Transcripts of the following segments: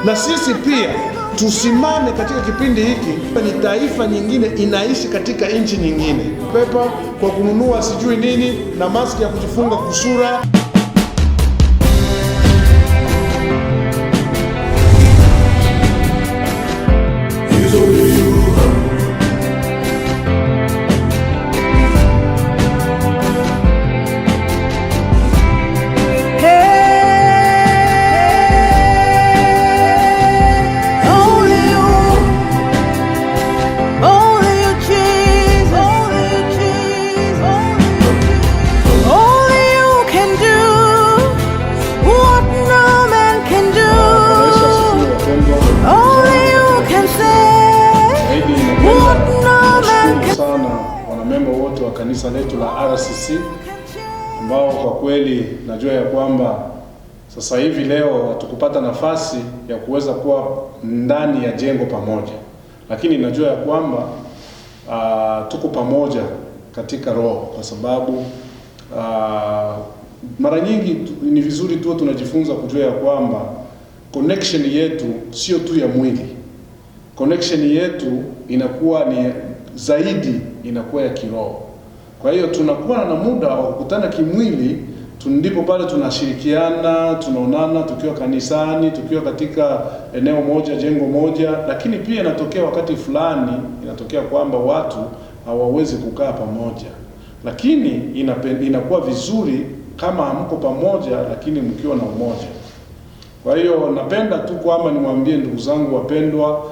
na sisi pia tusimame katika kipindi hiki. Ni taifa nyingine inaishi katika nchi nyingine, pepa kwa kununua sijui nini na maski ya kujifunga kusura. Wanamemba wote wa kanisa letu la RCC ambao kwa kweli najua ya kwamba sasa hivi leo hatukupata nafasi ya kuweza kuwa ndani ya jengo pamoja, lakini najua ya kwamba tuko pamoja katika roho, kwa sababu mara nyingi ni vizuri tu tunajifunza kujua ya kwamba connection yetu sio tu ya mwili. Connection yetu inakuwa ni zaidi, inakuwa ya kiroho. Kwa hiyo tunakuwa na muda wa kukutana kimwili, ndipo pale tunashirikiana, tunaonana tukiwa kanisani, tukiwa katika eneo moja, jengo moja, lakini pia inatokea wakati fulani, inatokea kwamba watu hawawezi kukaa pamoja. Lakini inakuwa vizuri kama hamko pamoja, lakini mkiwa na umoja. Kwa hiyo napenda tu kwamba nimwambie ndugu zangu wapendwa,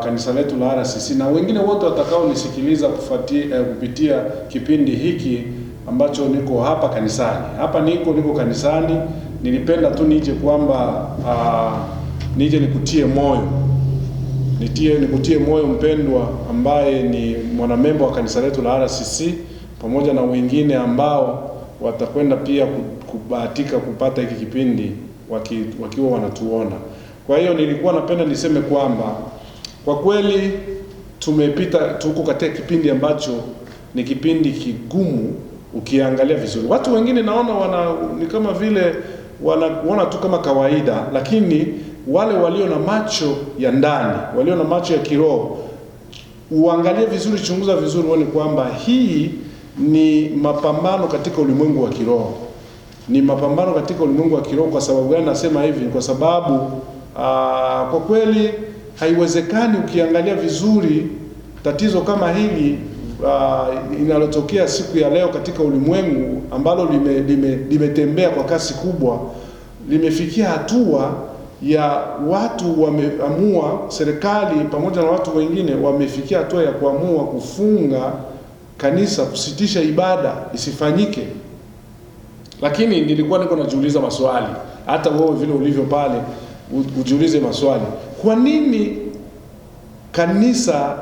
kanisa letu la RCC na wengine wote watakao nisikiliza kupitia kipindi hiki ambacho niko hapa kanisani. Hapa niko kanisani. Nilipenda tu nije kwamba nije nikutie moyo. Nikutie moyo mpendwa ambaye ni mwanamemba wa kanisa letu la RCC, pamoja na wengine ambao watakwenda pia kubahatika kupata hiki kipindi wakiwa wanatuona. Kwa hiyo nilikuwa napenda niseme kwamba kwa kweli tuko katika kipindi ambacho ni kipindi kigumu ukiangalia vizuri. Watu wengine naona ni kama vile wanaona tu kama kawaida, lakini wale walio na macho ya ndani, walio na macho ya kiroho, uangalie vizuri, chunguza vizuri, uone kwamba hii ni mapambano katika ulimwengu wa kiroho. Ni mapambano katika ulimwengu wa kiroho. Kwa sababu gani nasema hivi? Kwa sababu kwa kweli haiwezekani ukiangalia vizuri tatizo kama hili inalotokea siku ya leo katika ulimwengu ambalo limetembea kwa kasi kubwa, limefikia hatua ya watu wameamua, serikali pamoja na watu wengine wamefikia hatua ya kuamua kufunga kanisa, kusitisha ibada isifanyike. Lakini nilikuwa niko najiuliza maswali, hata wewe vile ulivyo pale ujiulize maswali. Kwa nini kanisa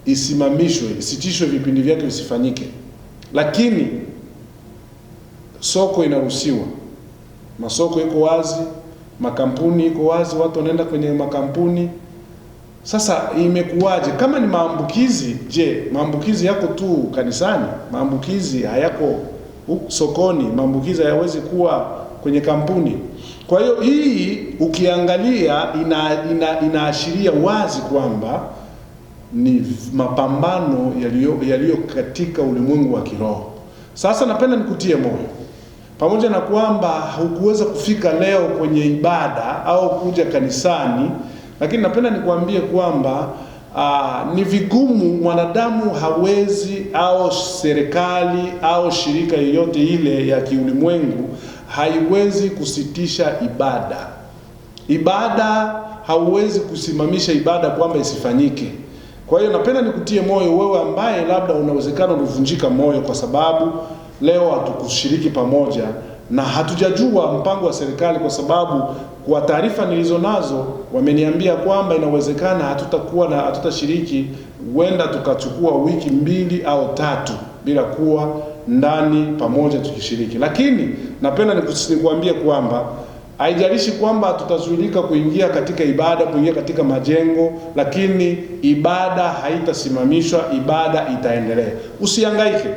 isimamishwe, isitishwe, vipindi vyake visifanyike, lakini soko inaruhusiwa? Masoko iko wazi, makampuni iko wazi, watu wanaenda kwenye makampuni. Sasa imekuwaje? Kama ni maambukizi, je, maambukizi yako tu kanisani? Maambukizi hayako sokoni? Maambukizi hayawezi kuwa kwenye kampuni? Kwa hiyo hii ukiangalia inaashiria wazi kwamba ni mapambano yaliyo katika ulimwengu wa kiroho. Sasa napenda nikutie moyo, pamoja na kwamba hukuweza kufika leo kwenye ibada au kuja kanisani, lakini napenda nikuambie kwamba ni vigumu, mwanadamu hawezi, au serikali au shirika yoyote ile ya kiulimwengu haiwezi kusitisha ibada. Ibada hauwezi kusimamisha ibada kwamba isifanyike. Kwa hiyo napenda nikutie moyo wewe ambaye labda unawezekana ulivunjika moyo kwa sababu leo hatukushiriki pamoja, na hatujajua mpango wa serikali, kwa sababu kwa taarifa nilizo nazo wameniambia kwamba inawezekana hatutashiriki, huenda tukachukua wiki 2 au 3 bila kuwa ndani pamoja tukishiriki. Lakini napenda nikuambie kwamba haijalishi kwamba tutazuilika kuingia katika ibada, kuingia katika majengo, lakini ibada haitasimamishwa, ibada itaendelea. Usihangaike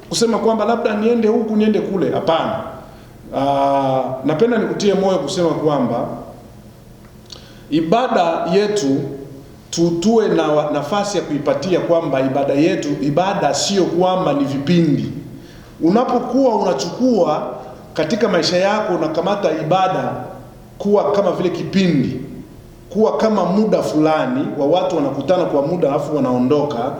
kusema kwamba labda niende huku niende kule, hapana. Napenda nikutie moyo kusema kwamba ibada yetu tuwe na nafasi ya kuipatia kwamba ibada sio kwamba ni vipindi. Unapokuwa unachukua katika maisha yako, unakamata ibada kuwa kama vile kipindi, kuwa kama muda fulani wa watu wanakutana kwa muda alafu wanaondoka,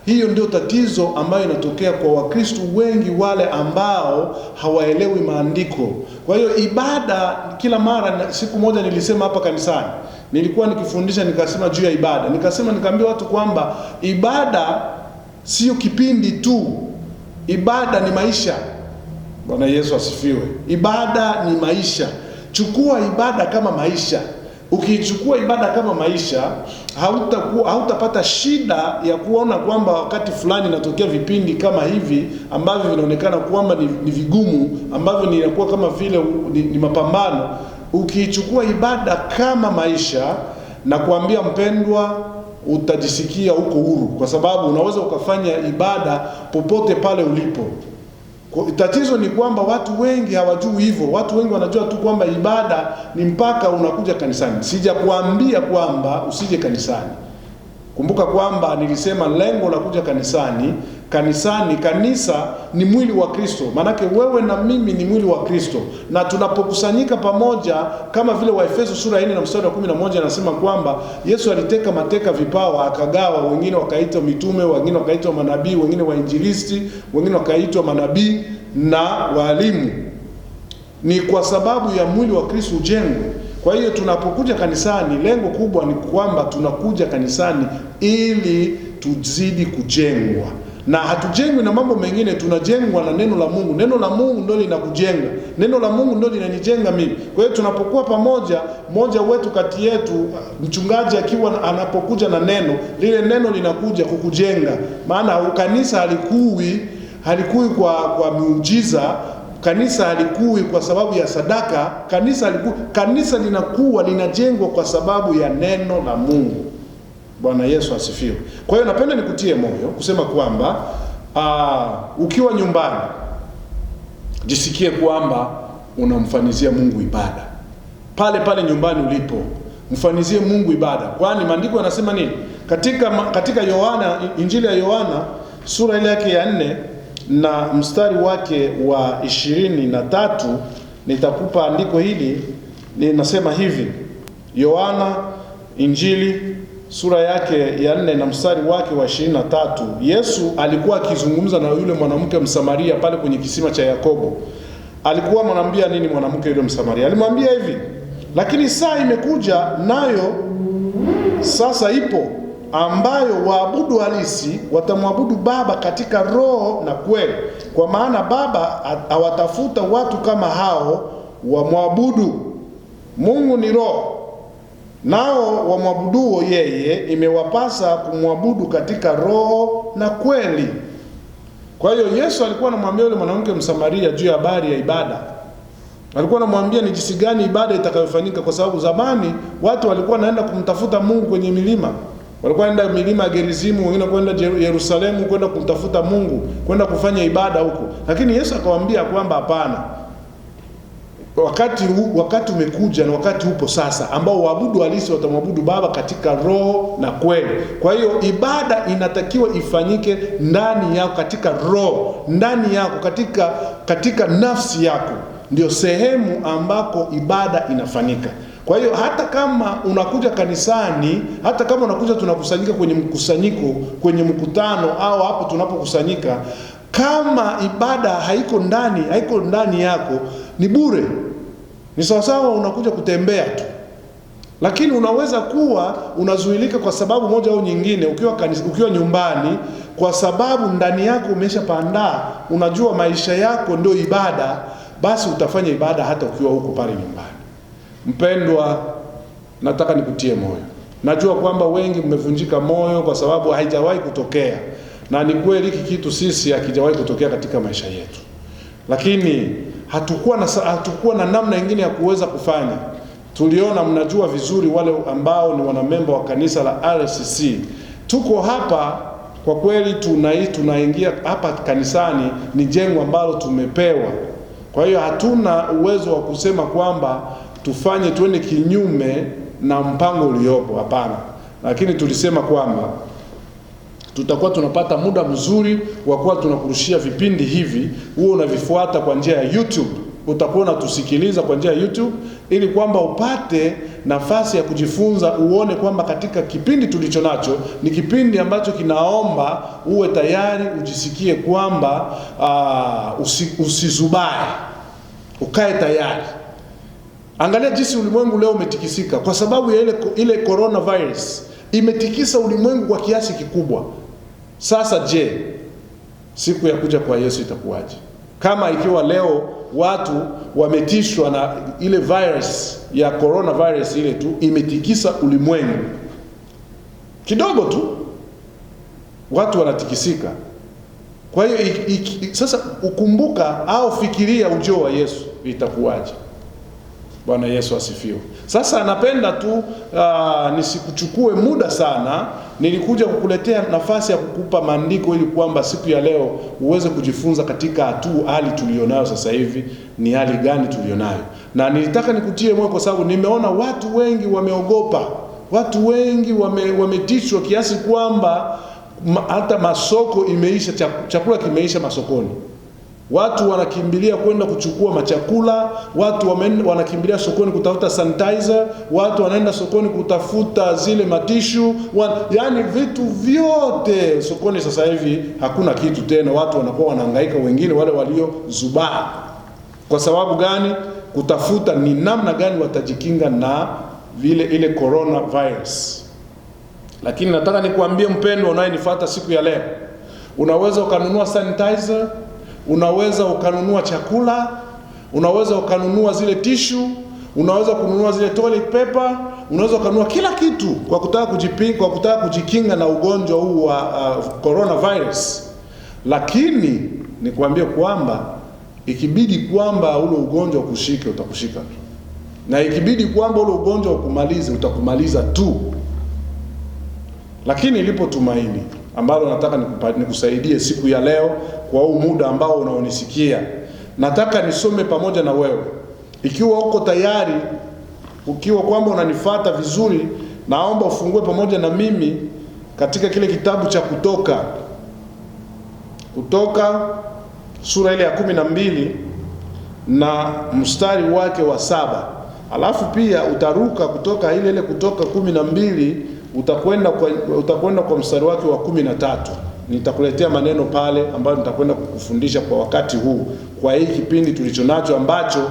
hiyo ndio tatizo ambayo inatokea kwa Wakristo wengi, wale ambao hawaelewi maandiko. Kwa hiyo ibada kila mara, siku moja nilisema hapa kanisani, nilikuwa nikifundisha nikasema juu ya ibada, nikaambia watu kwamba ibada sio kipindi tu, ibada ni maisha. Bwana Yesu asifiwe. Ibada ni maisha. Chukua ibada kama maisha. Ukichukua ibada kama maisha, hautapata shida ya kuona kwamba wakati fulani inatokea vipindi kama hivi ambavyo vinaonekana kwamba ni vigumu, ambavyo inakuwa kama vile ni mapambano. Ukichukua ibada kama maisha, na kuambia mpendwa, utajisikia uko huru, kwa sababu unaweza ukafanya ibada popote pale ulipo. Tatizo ni kwamba watu wengi hawajui hivyo. Watu wengi wanajua tu kwamba ibada ni mpaka unakuja kanisani. Sijakuambia kwamba usije kanisani. Kumbuka kwamba nilisema lengo la kuja kanisani, kanisa ni mwili wa Kristo. Manake wewe na mimi ni mwili wa Kristo. Na tunapokusanyika pamoja, kama vile Waefeso sura 4 na mstari wa 11 anasema kwamba Yesu aliteka mateka vipawa, akagawa, wengine wakaitwa mitume, wengine wakaitwa manabii, wengine wainjilisti, wengine wakaitwa manabii na walimu. Ni kwa sababu ya mwili wa Kristo ujengwe. Kwa hiyo tunapokuja kanisani, lengo kubwa ni kwamba tunakuja kanisani ili tuzidi kujengwa. Na hatujengwi na mambo mengine, tunajengwa na neno la Mungu. Neno la Mungu ndio linakujenga. Neno la Mungu ndio linanijenga mimi. Kwa hiyo tunapokuwa pamoja, mmoja wetu kati yetu, mchungaji akiwa anapokuja na neno, lile neno linakuja kukujenga. Maana kanisa halikui kwa miujiza, kanisa halikui kwa sababu ya sadaka, kanisa linakuwa linajengwa kwa sababu ya neno la Mungu. Bwana Yesu asifiwe. Kwa hiyo napenda nikutie moyo kusema kwamba ukiwa nyumbani, jisikie kwamba unamfanyizia Mungu ibada. Pale nyumbani ulipo, mfanyizie Mungu ibada. Kwani maandiko yanasema nini? Katika Yohana, Injili ya Yohana sura ile yake ya 4 na mstari wake wa 23, nitakupa andiko hili, linasema hivi. Yohana Injili sura yake ya 4 na mstari wake wa 23. Yesu alikuwa akizungumza na yule mwanamke Msamaria pale kwenye kisima cha Yakobo. Alikuwa anamwambia nini mwanamke yule Msamaria? Alimwambia hivi: lakini saa imekuja, nayo sasa ipo, ambayo waabudu halisi watamwabudu Baba katika roho na kweli, kwa maana Baba hawatafuta watu kama hao wamwabudu. Mungu ni roho, nao wamwabuduo yeye imewapasa kumwabudu katika roho na kweli. Kwa hiyo Yesu alikuwa anamwambia yule mwanamke Msamaria juu ya habari ya ibada. Alikuwa anamwambia ni jinsi gani ibada itakayofanyika, kwa sababu zamani watu walikuwa wanaenda kumtafuta Mungu kwenye milima. Walikuwa wanaenda milima ya Gerizimu, wengine kwenda Yerusalemu kwenda kumtafuta Mungu, kwenda kufanya ibada huko. Lakini Yesu akawaambia kwamba hapana. Wakati umekuja na wakati upo sasa, ambao waabudu halisi watamwabudu Baba katika roho na kweli. Kwa hiyo ibada inatakiwa ifanyike ndani yako, katika roho, ndani yako, katika nafsi yako. Ndio sehemu ambako ibada inafanyika. Kwa hiyo hata kama unakuja kanisani, hata kama unakuja tunakusanyika kwenye mkusanyiko, kwenye mkutano au hapo tunapokusanyika, kama ibada haiko ndani yako, ni bure. Ni sawasawa unakuja kutembea tu. Lakini unaweza kuwa unazuilika kwa sababu moja au nyingine ukiwa nyumbani, kwa sababu ndani yako umeshapandaa, unajua maisha yako ndio ibada, basi utafanya ibada hata ukiwa huko pale nyumbani. Mpendwa, nataka nikutie moyo. Najua kwamba wengi mmevunjika moyo kwa sababu haijawahi kutokea. Na ni kweli hiki kitu sisi hakijawahi kutokea katika maisha yetu. Lakini hatukuwa na namna nyingine ya kuweza kufanya. Tuliona, mnajua vizuri wale ambao ni wanamemba wa kanisa la RCC. Tuko hapa kwa kweli, tunaingia hapa kanisani, ni jengo ambalo tumepewa. Kwa hiyo hatuna uwezo wa kusema kwamba tuende kinyume na mpango uliopo, hapana. Lakini tulisema kwamba tutakuwa tunapata muda mzuri wa kuwa tunakurushia vipindi hivi, huo unavifuata kwa njia ya YouTube. Utakuwa unatusikiliza kwa njia ya YouTube ili kwamba upate nafasi ya kujifunza, uone kwamba katika kipindi tulicho nacho ni kipindi ambacho kinaomba uwe tayari, ujisikie kwamba usizubae, ukae tayari. Angalia jinsi ulimwengu leo umetikisika kwa sababu ya ile coronavirus. Imetikisa ulimwengu kwa kiasi kikubwa. Sasa je, siku ya kuja kwa Yesu itakuwaje? Kama ikiwa leo watu wametishwa na ile virus ya coronavirus ile tu imetikisa ulimwengu kidogo tu, watu wanatikisika. Kwa hiyo sasa ukumbuka au fikiria ujio wa Yesu itakuwaje. Bwana Yesu asifiwe. Sasa napenda tu nisikuchukue muda sana. Nilikuja kukuletea nafasi ya kukupa maandiko ili kwamba siku ya leo uweze kujifunza katika hali tulionayo sasa hivi ni hali gani tulionayo. Na nilitaka nikutie moyo kwa sababu nimeona watu wengi wameogopa. Watu wengi wametishwa kiasi kwamba hata masoko imeisha, chakula kimeisha masokoni. Watu wanakimbilia kwenda kuchukua machakula, watu wanakimbilia sokoni kutafuta sanitizer, watu wanaenda sokoni kutafuta zile matishu, yani vitu vyote sokoni sasa hivi hakuna kitu tena. Watu wanakuwa wanahangaika, wengine wale waliozubaa. Kwa sababu gani? Kutafuta ni namna gani watajikinga na ile coronavirus. Lakini nataka nikuambie mpendwa unayenifuata siku ya leo, unaweza ukanunua sanitizer, unaweza ukanunua chakula, unaweza ukanunua zile tissue, unaweza kununua zile toilet paper, unaweza ukanunua kila kitu kwa kutaka kujikinga na ugonjwa huu wa coronavirus. Lakini nikwambie kwamba ikibidi kwamba ule ugonjwa ukushike, utakushika tu. Na ikibidi kwamba ule ugonjwa ukumalize, utakumaliza tu. Lakini ilipo tumaini ambalo nataka nikusaidie siku ya leo kwa huu muda ambao unaonisikia. Nataka nisome pamoja na wewe. Ikiwa uko tayari, ukiwa kwamba unanifuata vizuri, naomba ufungue pamoja na mimi katika kile kitabu cha Kutoka sura ile ya 12 na mstari wake wa 7. Alafu pia utaruka kutoka ile Kutoka 12 utakwenda kwa mstari wake wa 13. Nitakuletea maneno pale ambayo nitakwenda kukufundisha kwa wakati huu, kwa hii kipindi tulichonacho ambacho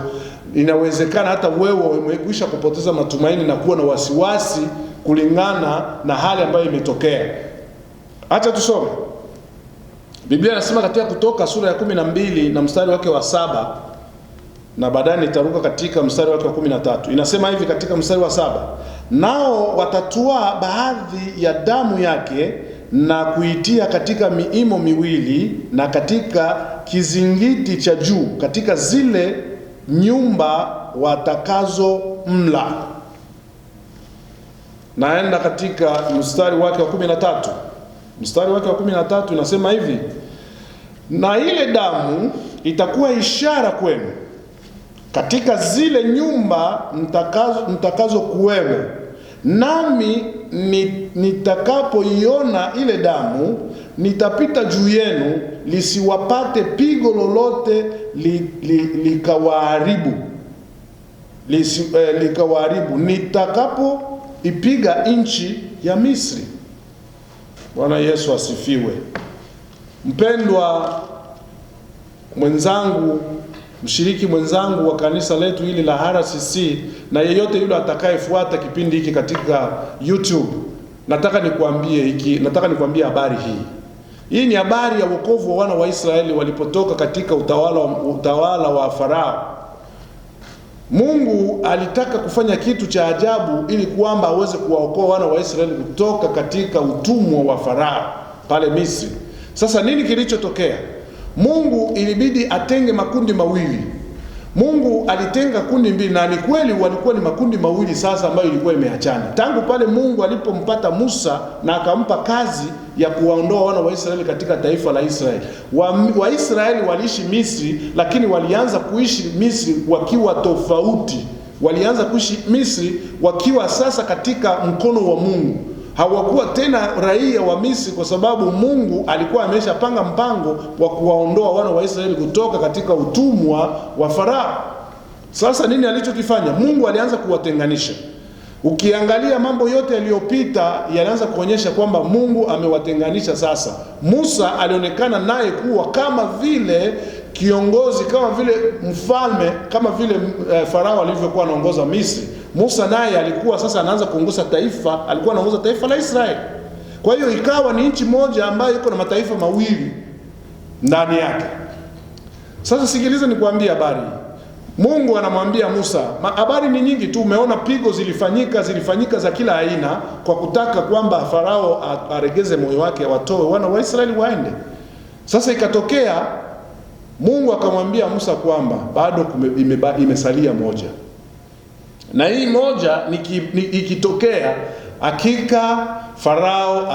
inawezekana hata wewe umekwisha kupoteza matumaini na kuwa na wasiwasi kulingana na hali ambayo imetokea. Acha tusome. Biblia inasema katika Kutoka sura ya 12 na mstari wake wa 7, na baadaye nitaruka katika mstari wake wa 13. Inasema hivi katika mstari wa 7: nao watatua baadhi ya damu yake na kuitia katika miimo miwili na katika kizingiti cha juu katika zile nyumba watakazo mla. Naenda katika mstari wake wa 13. Mstari wake wa 13 inasema hivi: na ile damu itakuwa ishara kwenu katika zile nyumba mtakazo kuwemo, nami nitakapoiona ile damu nitapita juu yenu, lisiwapate pigo lolote likawaharibu, nitakapoipiga nchi ya Misri. Bwana Yesu asifiwe. Mpendwa mwenzangu, mshiriki mwenzangu wa kanisa letu hili la RCC, na yeyote yule atakayefuata kipindi hiki katika YouTube, nataka nikwambie habari hii. Hii ni habari ya wokovu wa wana wa Israeli walipotoka katika utawala wa Farao. Mungu alitaka kufanya kitu cha ajabu ili kwamba aweze kuwaokoa wana wa Israeli kutoka katika utumwa wa Farao pale Misri. Sasa nini kilichotokea? Mungu ilibidi atenge makundi mawili. Mungu alitenga kundi mbili, na ni kweli walikuwa ni makundi mawili sasa ambayo ilikuwa imeachana. Tangu pale Mungu alipompata Musa na akampa kazi ya kuwaondoa wana wa Israeli katika taifa la Israeli. Waisraeli waliishi Misri, lakini walianza kuishi Misri wakiwa tofauti. Walianza kuishi Misri wakiwa sasa katika mkono wa Mungu. Hawakuwa tena raia wa Misri, kwa sababu Mungu alikuwa ameshapanga mpango wa kuwaondoa wana wa Israeli kutoka katika utumwa wa Farao. Sasa nini alichokifanya? Mungu alianza kuwatenganisha. Ukiangalia mambo yote yaliyopita yanaanza kuonyesha kwamba Mungu amewatenganisha sasa. Musa alionekana naye kuwa kama vile kiongozi, kama vile mfalme, kama vile Farao alivyokuwa anaongoza Misri. Musa naye alikuwa sasa anaanza kuongoza taifa, alikuwa anaongoza taifa la Israeli. Kwa hiyo ikawa ni nchi moja ambayo iko na mataifa mawili ndani yake. Sasa sikiliza nikwambie habari. Mungu anamwambia Musa, habari ni nyingi tu, umeona pigo zilifanyika za kila aina kwa kutaka kwamba Farao aregeze moyo wake, watoe wana wa Israeli waende. Sasa ikatokea Mungu akamwambia Musa kwamba bado imesalia moja. Na hii moja ikitokea, hakika Farao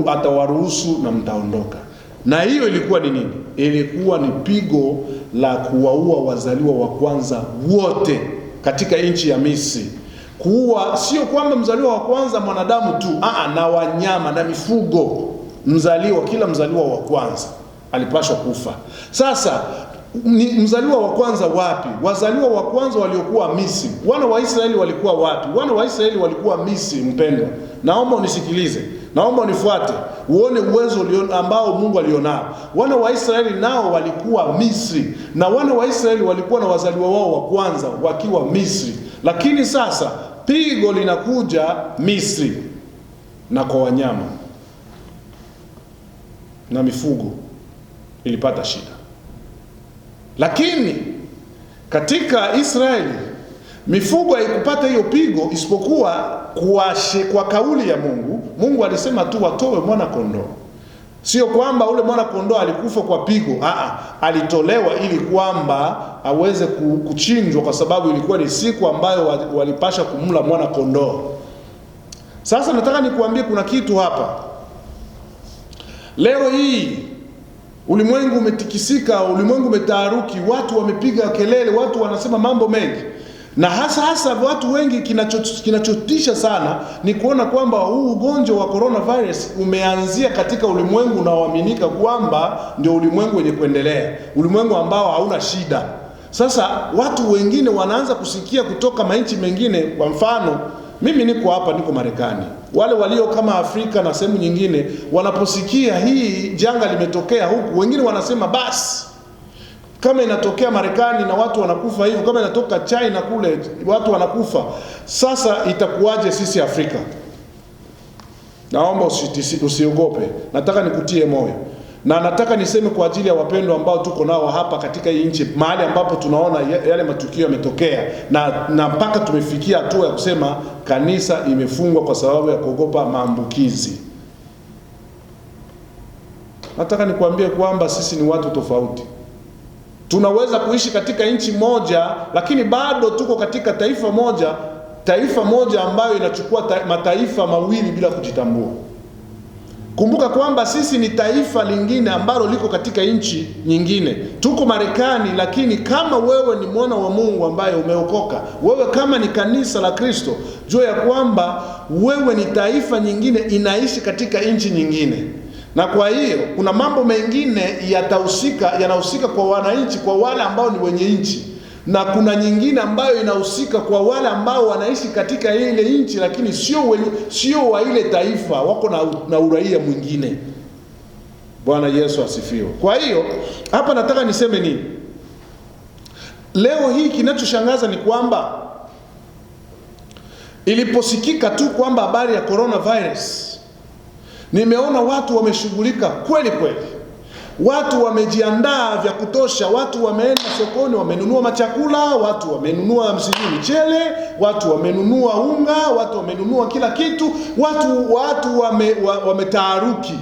atawaruhusu na mtaondoka. Na hiyo ilikuwa ni nini? Ilikuwa ni pigo la kuwaua wazaliwa wa kwanza wote katika nchi ya Misri. Kuua sio kwamba mzaliwa wa kwanza mwanadamu tu, na wanyama na mifugo. Kila mzaliwa wa kwanza alipaswa kufa. Sasa ni mzaliwa wa kwanza wapi? Wazaliwa wa kwanza waliokuwa Misri. Wana wa Israeli walikuwa wapi? Wana wa Israeli walikuwa Misri. Mpendwa, naomba unisikilize, naomba unifuate, uone uwezo ambao Mungu alionao. Wana wa Israeli nao walikuwa Misri, na wana wa Israeli walikuwa na wazaliwa wao wa kwanza wakiwa Misri. Lakini sasa pigo linakuja Misri, na kwa wanyama na mifugo ilipata shida. Lakini katika Israeli mifugo haikupata hiyo pigo, isipokuwa kwa kauli ya Mungu. Mungu alisema tu watoe mwana kondoo. Sio kwamba ule mwana kondoo alikufa kwa pigo, alitolewa ili kwamba aweze kuchinjwa, kwa sababu ilikuwa ni siku ambayo walipasha kumla mwana kondoo. Sasa nataka nikuambie kuna kitu hapa. Leo hii ulimwengu umetikisika, ulimwengu umetaharuki, watu wamepiga kelele, watu wanasema mambo mengi. Na hasa watu wengi, kinachotisha sana ni kuona kwamba huu ugonjwa wa coronavirus umeanzia katika ulimwengu unaoaminika kwamba ndio ulimwengu wenye kuendelea, ulimwengu ambao hauna shida. Sasa watu wengine wanaanza kusikia kutoka manchi mengine. Kwa mfano, mimi niko hapa, niko Marekani. Wale walio kama Afrika na sehemu nyingine wanaposikia hii janga limetokea huku, wengine wanasema basi kama inatokea Marekani na watu wanakufa hivyo, kama inatoka China kule watu wanakufa, sasa itakuwaje sisi Afrika? Naomba usiogope, nataka nikutie moyo. Na nataka niseme kwa ajili ya wapendwa ambao tuko nao hapa katika hii nchi, mahali ambapo tunaona yale matukio yametokea, na mpaka tumefikia hatua ya kusema kanisa imefungwa kwa sababu ya kuogopa maambukizi. Nataka nikwambie kwamba sisi ni watu tofauti. Tunaweza kuishi katika nchi moja, lakini bado tuko katika taifa moja ambayo inachukua mataifa mawili bila kujitambua. Kumbuka kwamba sisi ni taifa lingine ambalo liko katika nchi nyingine. Tuko Marekani, lakini kama wewe ni mwana wa Mungu ambaye umeokoka, wewe kama ni kanisa la Kristo, jua ya kwamba wewe ni taifa nyingine inaishi katika nchi nyingine. Na kwa hiyo kuna mambo mengine yanahusika kwa wananchi, kwa wale ambao ni wenye nchi, na kuna nyingine ambayo inahusika kwa wale ambao wanaishi katika ile nchi lakini sio wa ile taifa, wako na uraia mwingine. Bwana Yesu asifiwe. Kwa hiyo hapa nataka niseme nini? Leo hii kinachoshangaza ni kwamba iliposikika tu kwamba habari ya coronavirus, nimeona watu wameshughulika kweli kweli. Watu wamejiandaa vya kutosha, watu wameenda sokoni, wamenunua machakula, watu wamenunua mchele, watu wamenunua unga, watu wamenunua kila kitu, watu wametaharuki.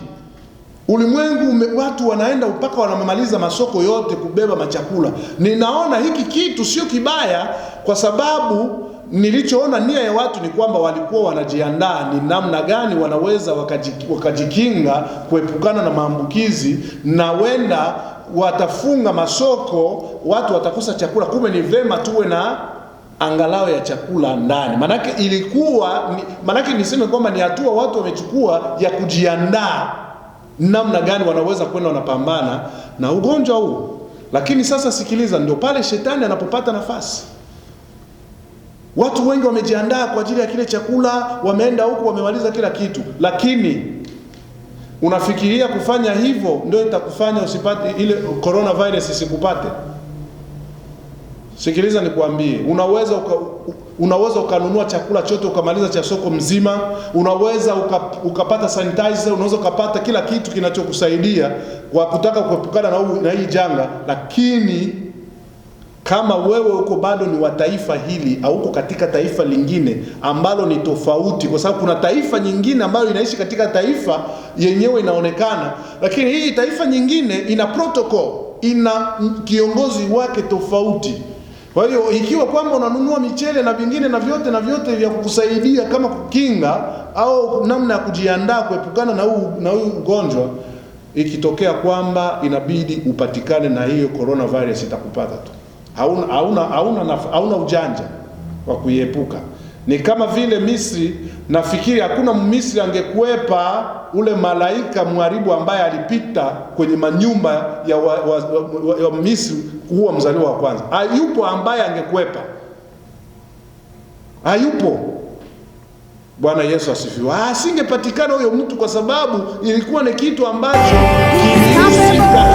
Ulimwengu watu wanaenda mpaka wanamaliza masoko yote kubeba machakula. Ninaona hiki kitu sio kibaya, kwa sababu nilichoona nia ya watu ni kwamba walikuwa wanajiandaa ni namna gani wanaweza wakajikinga kuepukana na maambukizi, na wenda watafunga masoko, watu watakosa chakula. Kumbe ni vema tuwe na angalau ya chakula ndani. Manake niseme kwamba ni hatua watu wamechukua ya kujiandaa namna gani wanaweza kwenda wanapambana na ugonjwa huu. Lakini sasa sikiliza, ndio pale shetani anapopata nafasi. Watu wengi wamejiandaa kwa ajili ya kile chakula, wameenda huku wamemaliza kila kitu, lakini unafikiria kufanya hivyo ndio itakufanya usipate ile coronavirus isikupate? Sikiliza nikwambie, unaweza ukanunua chakula chote ukamaliza cha soko mzima, unaweza ukapata sanitizer, unaweza ukapata kila kitu kinachokusaidia kwa kutaka kuepukana na hii janga, lakini kama wewe uko bado ni wa taifa hili au uko katika taifa lingine ambalo ni tofauti, kwa sababu kuna taifa nyingine ambayo inaishi katika taifa yenyewe inaonekana, lakini hii taifa nyingine ina protocol, ina kiongozi wake tofauti. Kwa hiyo ikiwa kwamba unanunua michele na vingine na vyote vya kukusaidia kama kukinga au namna ya kujiandaa kuepukana na huu ugonjwa, ikitokea kwamba inabidi upatikane na hiyo coronavirus itakupata tu. Hauna ujanja wa kuiepuka. Ni kama vile Misri, nafikiri hakuna Misri angekwepa ule malaika mharibu ambaye alipita kwenye manyumba ya Misri kuua mzaliwa wa kwanza. Hayupo ambaye angekwepa. Hayupo. Bwana Yesu asifiwe. Asingepatikana huyo mtu, kwa sababu ilikuwa ni kitu ambacho kilihusika